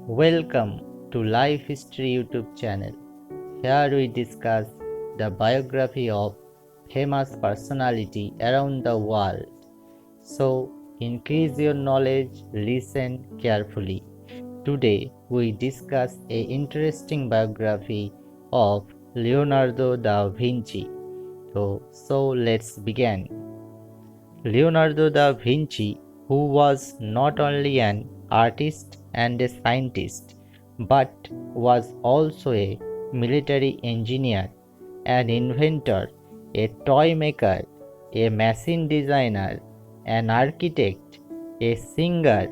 Welcome to Life History YouTube channel. Here we discuss the biography of famous personality around the world. So increase your knowledge, listen carefully. Today we discuss a interesting biography of Leonardo da Vinci. So let's begin. Leonardo da Vinci, who was not only an artist and a scientist, but was also a military engineer, an inventor, a toy maker, a machine designer, an architect, a singer,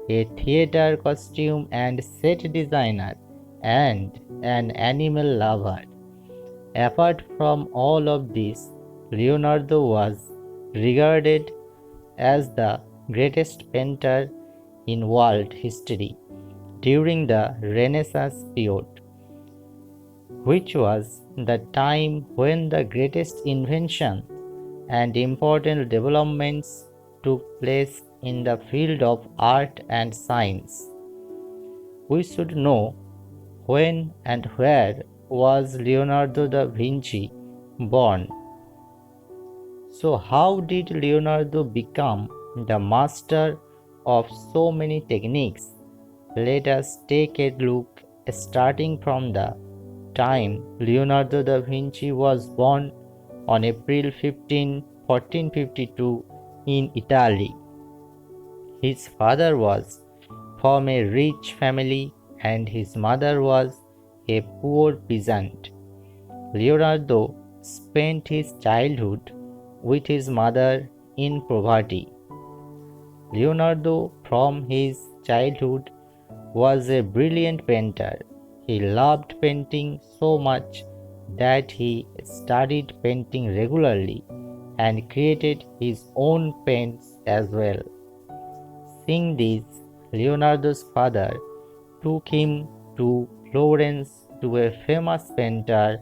a theater costume and set designer, and an animal lover. Apart from all of this, Leonardo was regarded as the greatest painter in world history during the Renaissance period, which was the time when the greatest inventions and important developments took place in the field of art and science. We should know when and where was Leonardo da Vinci born. So, how did Leonardo become the master of so many techniques? Let us take a look starting from the time Leonardo da Vinci was born on April 15, 1452 in Italy. His father was from a rich family and his mother was a poor peasant. Leonardo spent his childhood with his mother in poverty. Leonardo, from his childhood, was a brilliant painter. He loved painting so much that he studied painting regularly and created his own paints as well. Seeing this, Leonardo's father took him to Florence to a famous painter,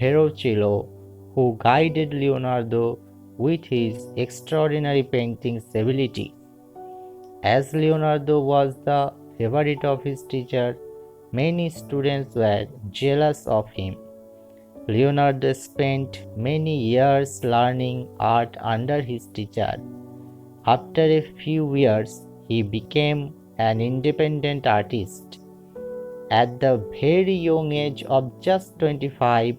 Verrocchio, who guided Leonardo with his extraordinary painting ability. As Leonardo was the favorite of his teacher, many students were jealous of him. Leonardo spent many years learning art under his teacher. After a few years, he became an independent artist. At the very young age of just 25,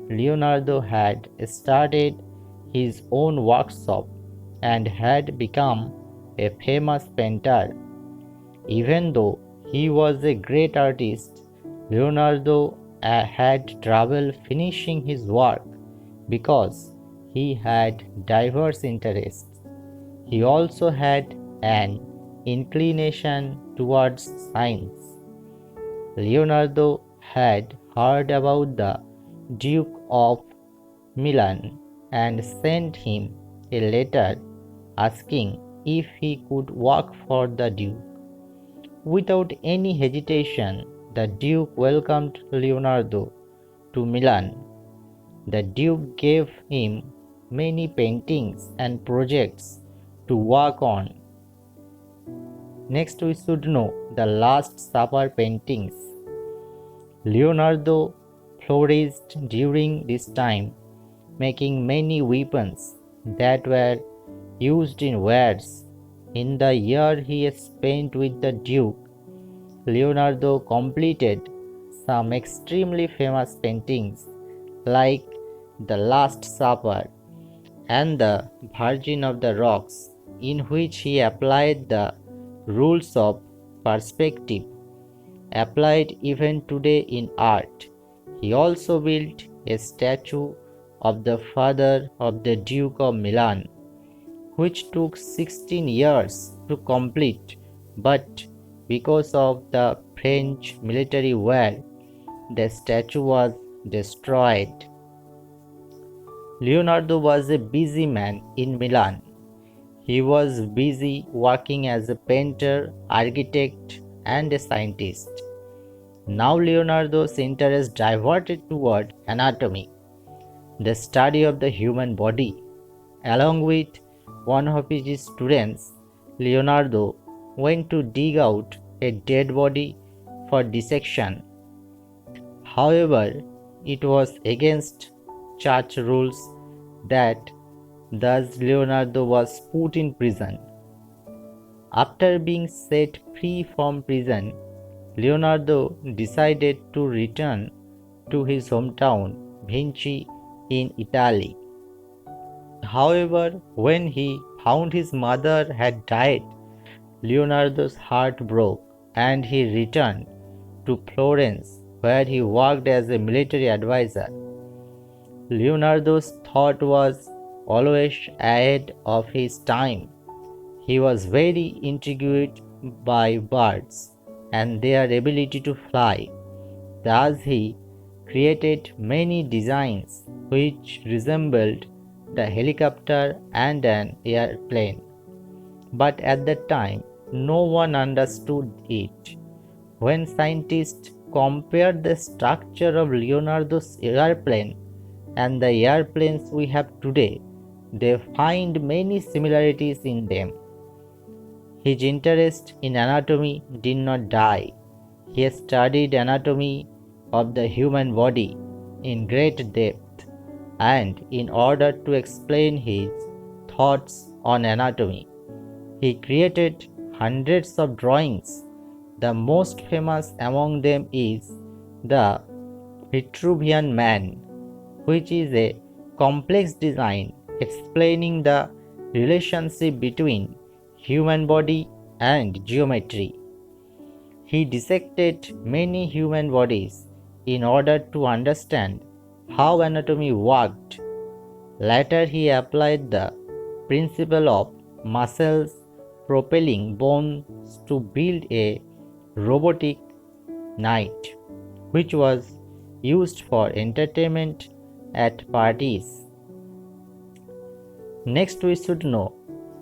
Leonardo had started his own workshop and had become a famous painter. Even though he was a great artist, Leonardo had trouble finishing his work because he had diverse interests. He also had an inclination towards science. Leonardo had heard about the Duke of Milan and sent him a letter asking if he could work for the Duke. Without any hesitation, the Duke welcomed Leonardo to Milan. The Duke gave him many paintings and projects to work on. Next, we should know the Last Supper paintings. Leonardo flourished during this time, making many weapons that were used in wars. In the year he spent with the Duke, Leonardo completed some extremely famous paintings like the Last Supper and the Virgin of the Rocks, in which he applied the rules of perspective applied even today in art. He also built a statue of the father of the Duke of Milan, which took 16 years to complete, but because of the French military war, the statue was destroyed. Leonardo was a busy man in Milan. He was busy working as a painter, architect, and a scientist. Now Leonardo's interest diverted toward anatomy, the study of the human body. Along with one of his students, Leonardo went to dig out a dead body for dissection. However, it was against church rules that thus Leonardo was put in prison. After being set free from prison, Leonardo decided to return to his hometown, Vinci, in Italy. However, when he found his mother had died, Leonardo's heart broke and he returned to Florence, where he worked as a military advisor. Leonardo's thought was always ahead of his time. He was very intrigued by birds and their ability to fly. Thus, he created many designs which resembled the helicopter and an airplane. But at that time, no one understood it. When scientists compared the structure of Leonardo's airplane and the airplanes we have today, they find many similarities in them. His interest in anatomy did not die. He studied anatomy of the human body in great depth, and in order to explain his thoughts on anatomy, he created hundreds of drawings. The most famous among them is the Vitruvian Man, which is a complex design explaining the relationship between human body and geometry. He dissected many human bodies in order to understand how anatomy worked. Later, he applied the principle of muscles propelling bones to build a robotic knight, which was used for entertainment at parties. Next, we should know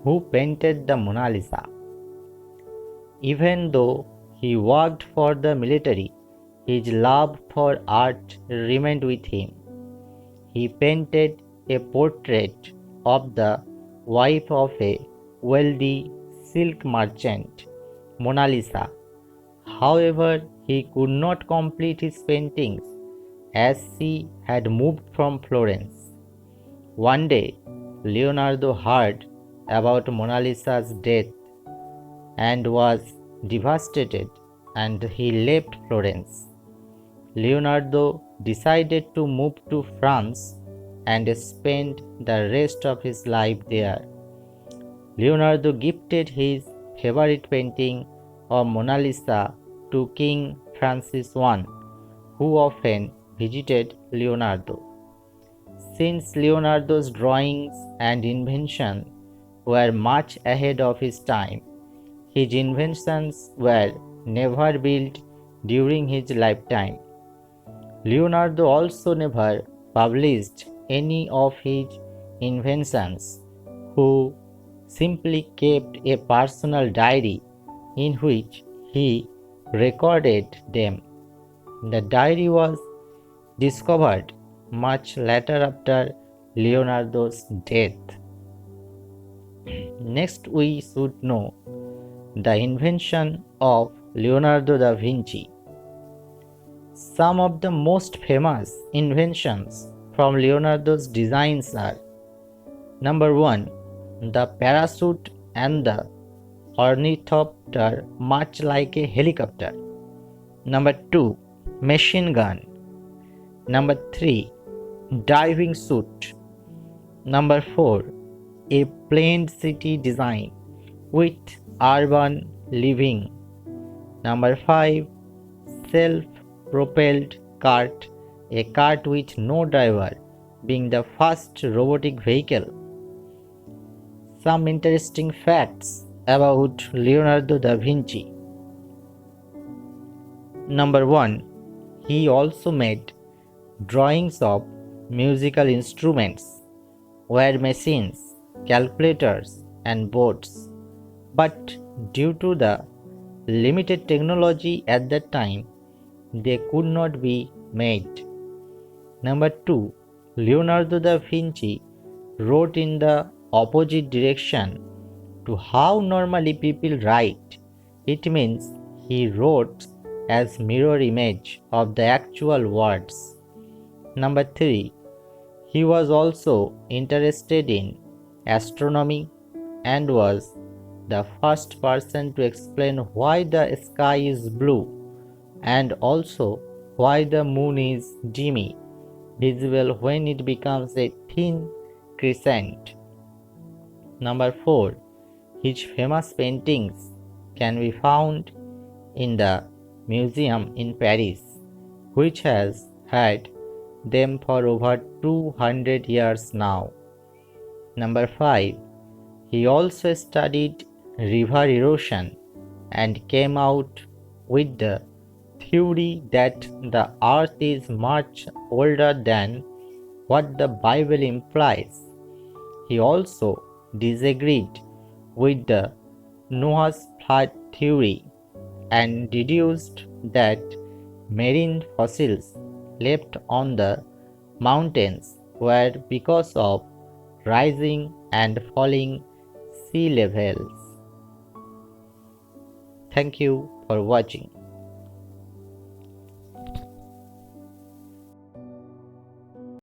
who painted the Mona Lisa. Even though he worked for the military, his love for art remained with him. He painted a portrait of the wife of a wealthy silk merchant, Mona Lisa. However, he could not complete his paintings as she had moved from Florence. One day, Leonardo heard about Mona Lisa's death and was devastated, and he left Florence. Leonardo decided to move to France and spend the rest of his life there. Leonardo gifted his favorite painting of Mona Lisa to King Francis I, who often visited Leonardo. Since Leonardo's drawings and inventions were much ahead of his time, his inventions were never built during his lifetime. Leonardo also never published any of his inventions, who simply kept a personal diary in which he recorded them. The diary was discovered much later after Leonardo's death. Next, we should know the invention of Leonardo da Vinci. Some of the most famous inventions from Leonardo's designs are: number 1, the parachute and the ornithopter, much like a helicopter. Number 2, machine gun. Number 3, diving suit. Number 4, a planned city design with urban living. Number 5, self-propelled cart, a cart with no driver, being the first robotic vehicle. Some interesting facts about Leonardo da Vinci. Number 1, he also made drawings of musical instruments, were machines, calculators, and boats. But due to the limited technology at that time, they could not be made. Number 2, Leonardo da Vinci wrote in the opposite direction to how normally people write. It means he wrote as mirror image of the actual worlds. Number 3. He was also interested in astronomy and was the first person to explain why the sky is blue and also why the moon is dimly visible when it becomes a thin crescent. Number 4. His famous paintings can be found in the museum in Paris, which has had them for over 200 years now. Number 5. He also studied river erosion and came out with the theory that the earth is much older than what the Bible implies. He also disagreed with the Noah's flood theory and deduced that marine fossils left on the mountains were because of rising and falling sea levels. Thank you for watching.